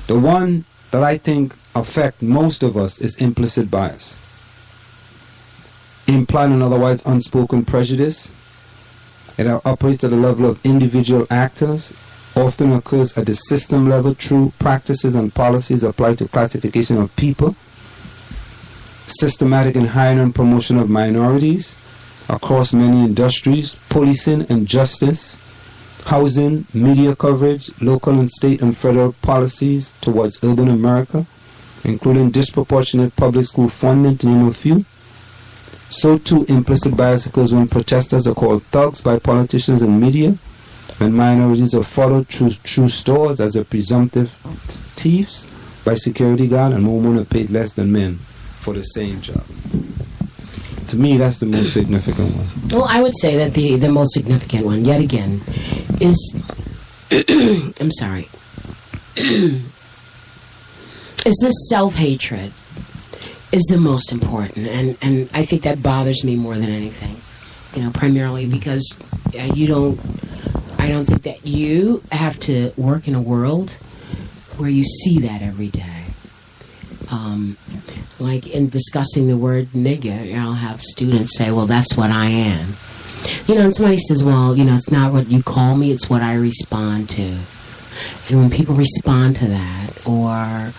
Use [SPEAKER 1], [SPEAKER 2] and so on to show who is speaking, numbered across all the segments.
[SPEAKER 1] The one that I think affect most of us is implicit bias. Implied and otherwise unspoken prejudice. It operates at the level of individual actors, often occurs at the system level through practices and policies applied to classification of people, systematic in hiring and promotion of minorities across many industries, policing and justice, housing, media coverage, local and state and federal policies towards urban America, including disproportionate public school funding, to name a few. So too, implicit bias occurs when protesters are called thugs by politicians and media, when minorities are followed through stores as a presumptive thieves by security guard, and women are paid less than men for the same job. To me, that's the most significant one.
[SPEAKER 2] Well, I would say that the most significant one, yet again, is I'm sorry, is this self-hatred is the most important, and I think that bothers me more than anything, primarily because I don't think that you have to work in a world where you see that every day. Like in discussing the word nigger, I'll have students say, well, that's what I am. And somebody says, well, it's not what you call me, it's what I respond to. And when people respond to that, or,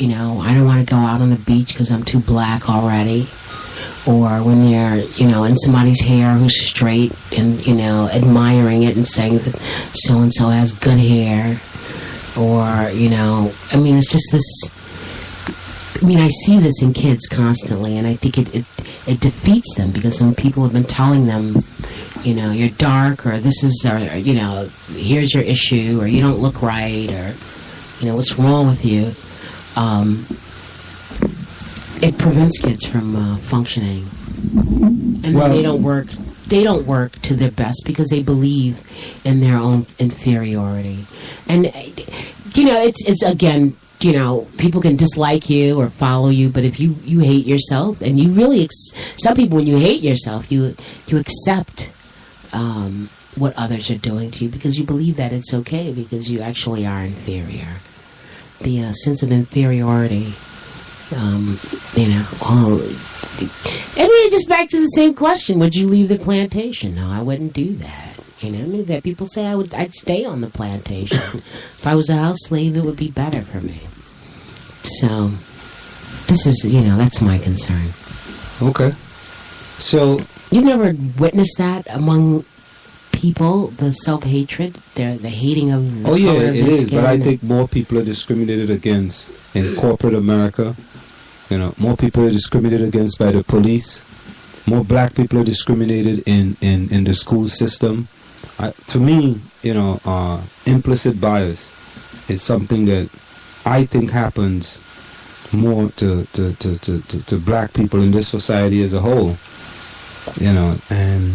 [SPEAKER 2] I don't want to go out on the beach because I'm too black already, or when they're, in somebody's hair who's straight and, admiring it and saying that so-and-so has good hair, or, it's just this, I see this in kids constantly, and I think it defeats them, because when people have been telling them, you're dark, or this is, or, here's your issue, or you don't look right, or, what's wrong with you, it prevents kids from functioning. And then they don't work to their best because they believe in their own inferiority. And, it's again, people can dislike you or follow you, but if you hate yourself, and you really, some people, when you hate yourself, you accept what others are doing to you because you believe that it's okay because you actually are inferior. The sense of inferiority, just back to the same question, would you leave the plantation? No, I wouldn't do that. That people say I'd stay on the plantation. If I was a house slave, it would be better for me. So, this is, that's my concern.
[SPEAKER 1] Okay. So...
[SPEAKER 2] You've never witnessed that among people, the self-hatred, the hating of the color of their skin?
[SPEAKER 1] But I think more people are discriminated against in corporate America. More people are discriminated against by the police. More black people are discriminated in the school system. To me, implicit bias is something that I think happens more to black people in this society as a whole. And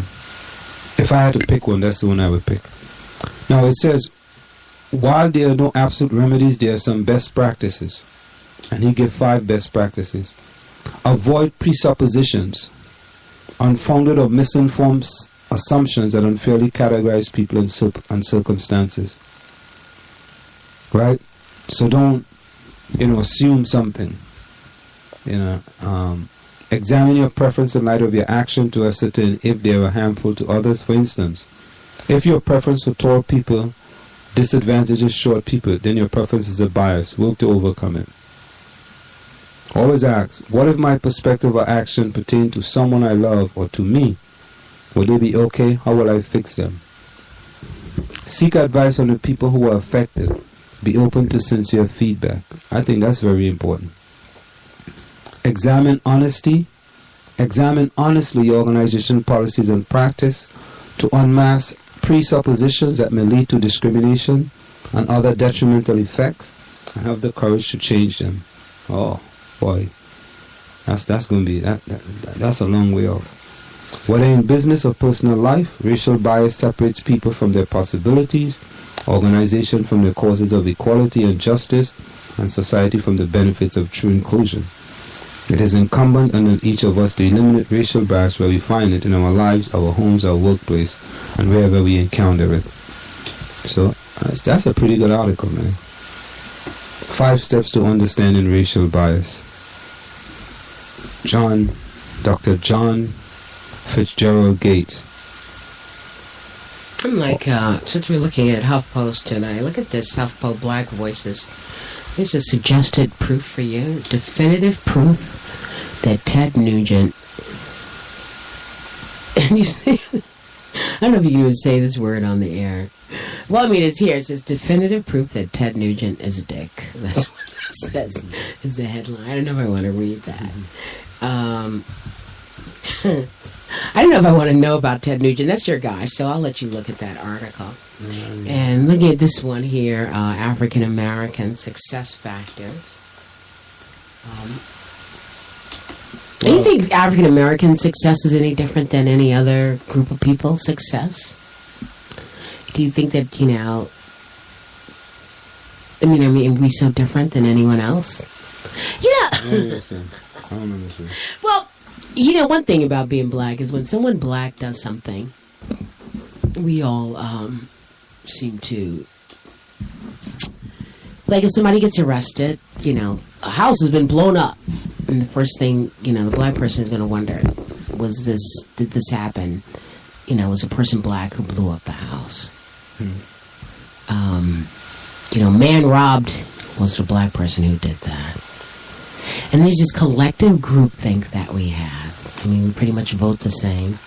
[SPEAKER 1] if I had to pick one, that's the one I would pick. Now it says, while there are no absolute remedies, there are some best practices. And he gives 5 best practices. Avoid presuppositions, unfounded or misinformed assumptions that unfairly categorize people and circumstances. Right? So don't, assume something. Examine your preference in light of your action to ascertain if they are harmful to others. For instance, if your preference for tall people disadvantages short people, then your preference is a bias. Work to overcome it. Always ask, what if my perspective or action pertain to someone I love or to me? Will they be okay? How will I fix them? Seek advice from the people who are affected. Be open to sincere feedback. I think that's very important. Examine honestly your organization policies and practice to unmask presuppositions that may lead to discrimination and other detrimental effects, and have the courage to change them. Oh boy, that's going to be that's a long way off. Whether in business or personal life, racial bias separates people from their possibilities, organization from the causes of equality and justice, and society from the benefits of true inclusion. It is incumbent on each of us to eliminate racial bias where we find it in our lives, our homes, our workplace, and wherever we encounter it. So, that's a pretty good article, man. 5 Steps to Understanding Racial Bias. Dr. John Fitzgerald Gates.
[SPEAKER 2] I'm like, since we're looking at HuffPost tonight, look at this HuffPo Black Voices. There's a suggested proof for you. Definitive proof that Ted Nugent... And you see... I don't know if you can even say this word on the air. Well, I mean, it's here. It says definitive proof that Ted Nugent is a dick. That's what that is the headline. I don't know if I want to read that. I don't know if I want to know about Ted Nugent. That's your guy, so I'll let you look at that article. Mm-hmm. And look at this one here, African American Success Factors. Do you think African American success is any different than any other group of people's success? Do you think that, you know, I mean, we so different than anyone else? You know,
[SPEAKER 1] I don't understand.
[SPEAKER 2] Well, you know, one thing about being black is when someone black does something, we all seem to, like if somebody gets arrested, you know, a house has been blown up, and the first thing, you know, the black person is going to wonder, did this happen? You know, was a person black who blew up the house? You know, man robbed, was it a black person who did that? And there's this collective groupthink that we have. I mean, we pretty much vote the same,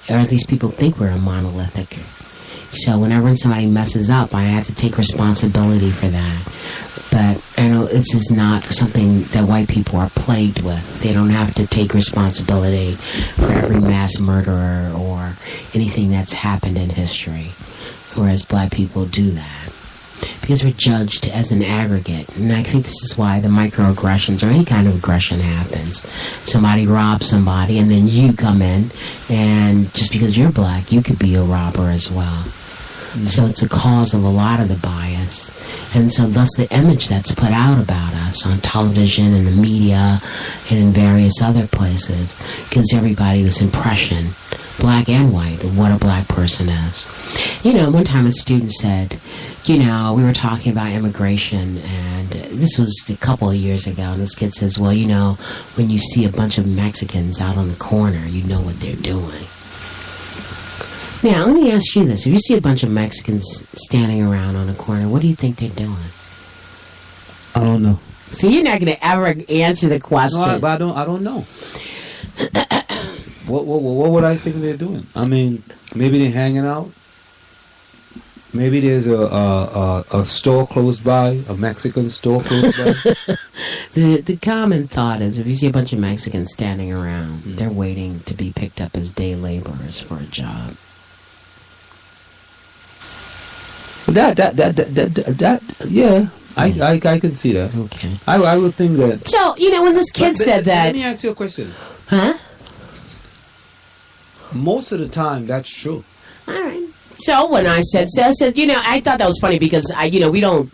[SPEAKER 2] or at least people think we're a monolithic. So whenever somebody messes up, I have to take responsibility for that. But I know this is not something that white people are plagued with. They don't have to take responsibility for every mass murderer or anything that's happened in history, whereas black people do that. Because we're judged as an aggregate. And I think this is why the microaggressions or any kind of aggression happens. Somebody robs somebody and then you come in, and just because you're black, you could be a robber as well. Mm-hmm. So it's a cause of a lot of the bias. And so thus the image that's put out about us on television and the media and in various other places gives everybody this impression, black and white, of what a black person is. You know, one time a student said, you know, we were talking about immigration, and this was a couple of years ago, and this kid says, well, you know, when you see a bunch of Mexicans out on the corner, you know what they're doing. Now, let me ask you this. If you see a bunch of Mexicans standing around on a corner, what do you think they're doing?
[SPEAKER 1] I don't know.
[SPEAKER 2] See, you're not going to ever answer the question.
[SPEAKER 1] No, but I don't know. What would I think they're doing? I mean, maybe they're hanging out. Maybe there's a store close by, a Mexican store close by.
[SPEAKER 2] The common thought is if you see a bunch of Mexicans standing around, they're waiting to be picked up as day laborers for a job.
[SPEAKER 1] Yeah, I can see that.
[SPEAKER 2] Okay.
[SPEAKER 1] I would think that.
[SPEAKER 2] So, you know, when this kid said that...
[SPEAKER 1] Let me ask you a question.
[SPEAKER 2] Huh?
[SPEAKER 1] Most of the time, that's true.
[SPEAKER 2] All right. So when I said, you know, I thought that was funny because I don't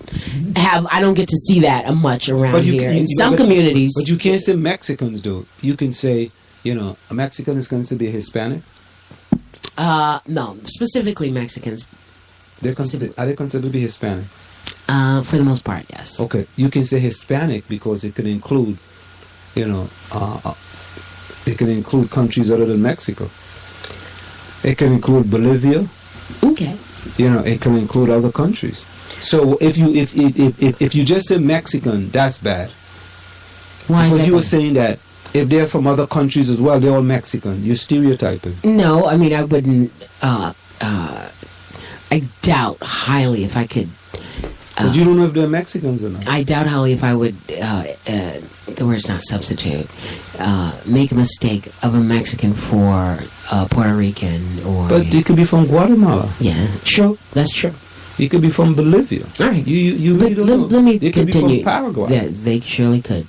[SPEAKER 2] get to see that much around here in some communities.
[SPEAKER 1] But you can't say Mexicans do it. You can say, you know, a Mexican is considered to be a Hispanic.
[SPEAKER 2] No, specifically Mexicans.
[SPEAKER 1] Are they considered to be Hispanic?
[SPEAKER 2] For the most part, yes.
[SPEAKER 1] Okay, you can say Hispanic because it could include, you know, it can include countries other than Mexico. It can include Bolivia.
[SPEAKER 2] Okay.
[SPEAKER 1] You know, it can include other countries. So if you just say Mexican, that's bad.
[SPEAKER 2] Why is that?
[SPEAKER 1] Because you were saying that if they're from other countries as well, they're all Mexican. You're stereotyping.
[SPEAKER 2] No, I mean I wouldn't. I doubt highly if I could.
[SPEAKER 1] But you don't know if they're Mexicans or not.
[SPEAKER 2] I doubt highly if I would. The word's not substitute. Make a mistake of a Mexican for a Puerto Rican or.
[SPEAKER 1] But they could be from Guatemala.
[SPEAKER 2] Yeah, true. That's true.
[SPEAKER 1] They could be from Bolivia.
[SPEAKER 2] All right.
[SPEAKER 1] You really don't know.
[SPEAKER 2] Let me
[SPEAKER 1] they
[SPEAKER 2] continue.
[SPEAKER 1] Could be from Paraguay.
[SPEAKER 2] Yeah, they surely could.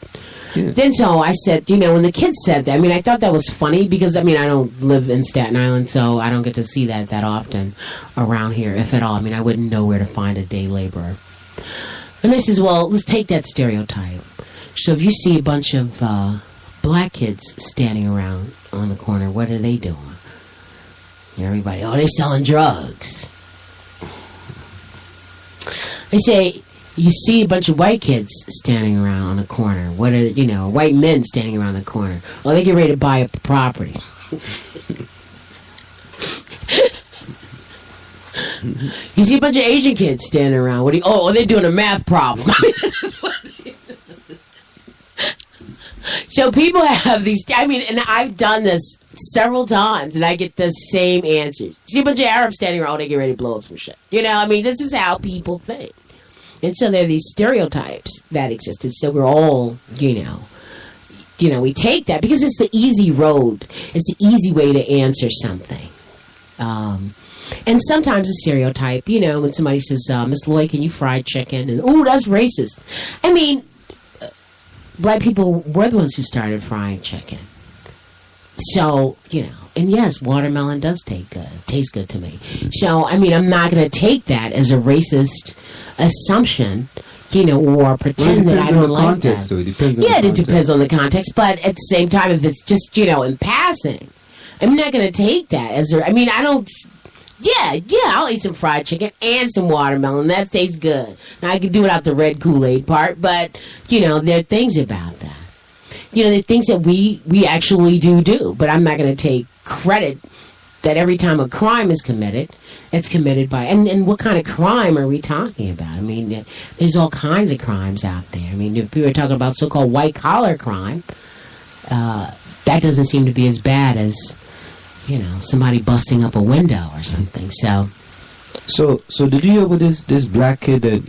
[SPEAKER 1] Yeah.
[SPEAKER 2] Then so I said, you know, when the kid said that, I mean, I thought that was funny because, I mean, I don't live in Staten Island, so I don't get to see that often around here, if at all. I mean, I wouldn't know where to find a day laborer. And I says, well, let's take that stereotype. So if you see a bunch of black kids standing around on the corner, what are they doing? Everybody, they're selling drugs. I say, you see a bunch of white kids standing around on the corner. What are, white men standing around the corner? Oh, they get ready to buy up the property. You see a bunch of Asian kids standing around. They're doing a math problem. So people have these, and I've done this several times, and I get the same answers. See a bunch of Arabs standing around, they get ready to blow up some shit. This is how people think. And so there are these stereotypes that exist. And so we're all, we take that because it's the easy road. It's the easy way to answer something. And sometimes a stereotype, when somebody says, Miss Lloyd, can you fry chicken? And, ooh, that's racist. Black people were the ones who started frying chicken. So, and yes, watermelon does taste good to me. So, I'm not going to take that as a racist assumption, or pretend that I don't like that.
[SPEAKER 1] So it depends on
[SPEAKER 2] it depends on the context. But at the same time, if it's just, in passing, I'm not going to take that as I don't... Yeah, I'll eat some fried chicken and some watermelon. That tastes good. Now, I can do without the red Kool-Aid part, but, there are things about that. There are things that we actually do, but I'm not going to take credit that every time a crime is committed, it's committed by... And what kind of crime are we talking about? There's all kinds of crimes out there. If we were talking about so-called white-collar crime, that doesn't seem to be as bad as... somebody busting up a window or something. So
[SPEAKER 1] did you hear about this black kid that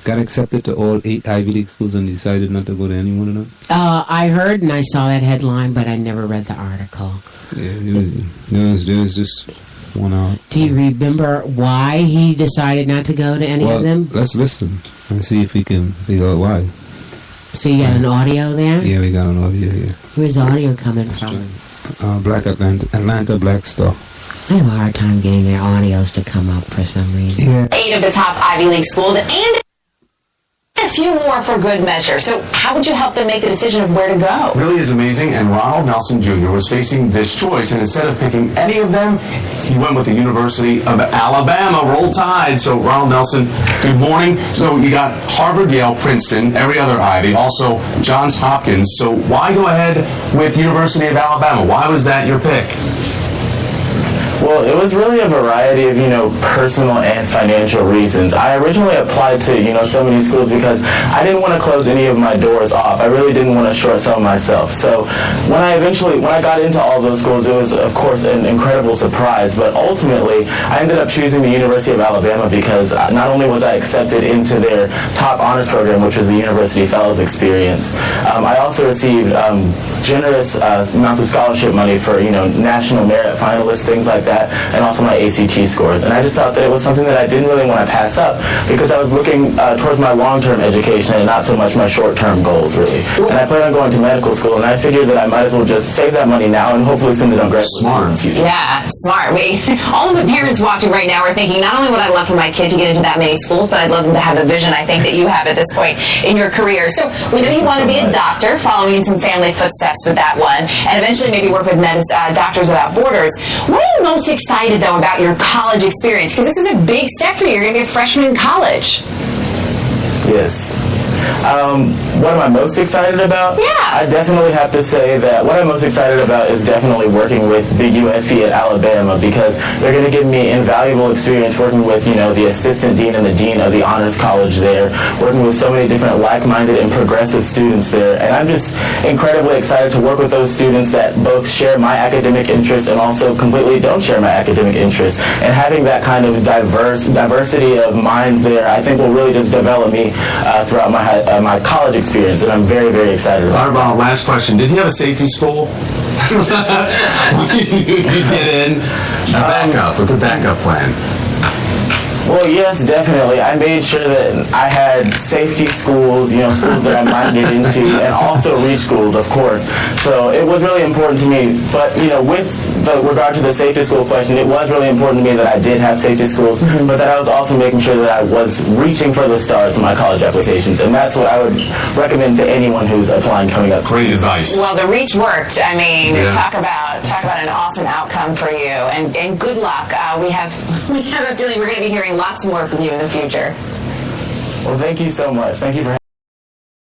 [SPEAKER 1] got accepted to all 8 Ivy League schools and decided not to go to any one of them?
[SPEAKER 2] I heard and I saw that headline, but I never read the article.
[SPEAKER 1] Yeah, there's this one out.
[SPEAKER 2] Do you remember why he decided not to go to any of them?
[SPEAKER 1] Let's listen and see if we can figure out why.
[SPEAKER 2] So you got an audio there?
[SPEAKER 1] Yeah, we got an audio here.
[SPEAKER 2] Where's the audio coming from?
[SPEAKER 1] Black Atlanta Black Star.
[SPEAKER 2] I have a hard time getting their audios to come up for some reason.
[SPEAKER 1] Yeah.
[SPEAKER 3] 8 of the top Ivy League schools and a few more for good measure. So how would you help them make the decision of where to go?
[SPEAKER 4] Really is amazing, and Ronald Nelson Jr. was facing this choice, and instead of picking any of them, he went with the University of Alabama. Roll Tide. So Ronald Nelson, good morning. So you got Harvard, Yale, Princeton, every other Ivy, also Johns Hopkins. So why go ahead with University of Alabama? Why was that your pick?
[SPEAKER 5] Well, it was really a variety of, personal and financial reasons. I originally applied to, some of these schools because I didn't want to close any of my doors off. I really didn't want to short sell myself. So when I got into all those schools, it was, of course, an incredible surprise. But ultimately, I ended up choosing the University of Alabama because not only was I accepted into their top honors program, which was the University Fellows Experience, I also received generous amounts of scholarship money for, national merit finalists, things like that, and also my ACT scores. And I just thought that it was something that I didn't really want to pass up because I was looking towards my long-term education and not so much my short-term goals, really. And I planned on going to medical school, and I figured that I might as well just save that money now and hopefully spend it on graduate school in the future.
[SPEAKER 3] Yeah, smart. All of the parents watching right now are thinking, not only would I love for my kid to get into that many schools, but I'd love them to have the vision I think that you have at this point in your career. So we know you want to be a doctor, following in some family footsteps with that one, and eventually maybe work with Doctors Without Borders. What are you most excited, though, about your college experience? Because this is a big step for you. You're going to be a freshman in college.
[SPEAKER 5] Yes. What am I most excited about?
[SPEAKER 3] Yeah.
[SPEAKER 5] I definitely have to say that what I'm most excited about is definitely working with the UFE at Alabama because they're going to give me invaluable experience working with, the assistant dean and the dean of the honors college there, working with so many different like-minded and progressive students there. And I'm just incredibly excited to work with those students that both share my academic interests and also completely don't share my academic interests. And having that kind of diversity of minds there, I think will really just develop me throughout my college experience, and I'm very, very excited about it.
[SPEAKER 4] All right, last question. Did you have a safety school? you get in a good backup plan.
[SPEAKER 5] Well, yes, definitely. I made sure that I had safety schools, schools that I might get into, and also reach schools, of course. So it was really important to me. But, with regard to the safety school question, it was really important to me that I did have safety schools, but that I was also making sure that I was reaching for the stars in my college applications. And that's what I would recommend to anyone who's applying coming up.
[SPEAKER 4] Great advice.
[SPEAKER 3] Well, the reach worked. Talk about an awesome outcome for you. And good luck. We have a feeling we're going to be hearing lots more from you in the future.
[SPEAKER 5] Well, thank you so much. Thank you for